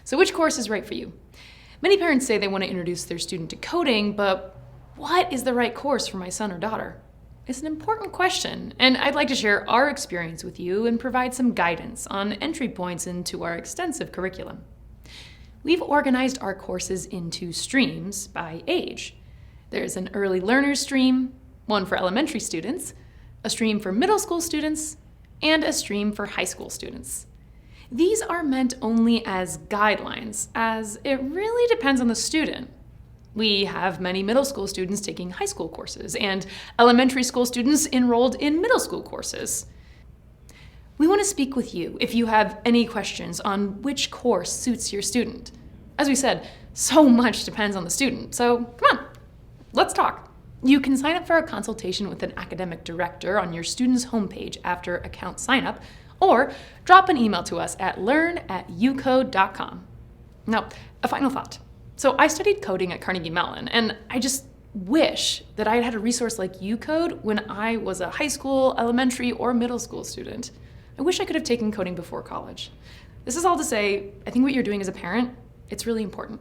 So which course is right for you? Many parents say they want to introduce their student to coding, but what is the right course for my son or daughter? It's an important question, and I'd like to share our experience with you and provide some guidance on entry points into our extensive curriculum. We've organized our courses into streams by age. There's an early learners stream, one for elementary students, a stream for middle school students, and a stream for high school students. These are meant only as guidelines, as it really depends on the student. We have many middle school students taking high school courses and elementary school students enrolled in middle school courses. We want to speak with you if you have any questions on which course suits your student. As we said, so much depends on the student, so come on, let's talk. You can sign up for a consultation with an academic director on your student's homepage after account sign-up, or drop an email to us at learn@ucode.com. Now, a final thought. So I studied coding at Carnegie Mellon, and I just wish that I had had a resource like UCode when I was a high school, elementary, or middle school student. I wish I could have taken coding before college. This is all to say, I think what you're doing as a parent, it's really important.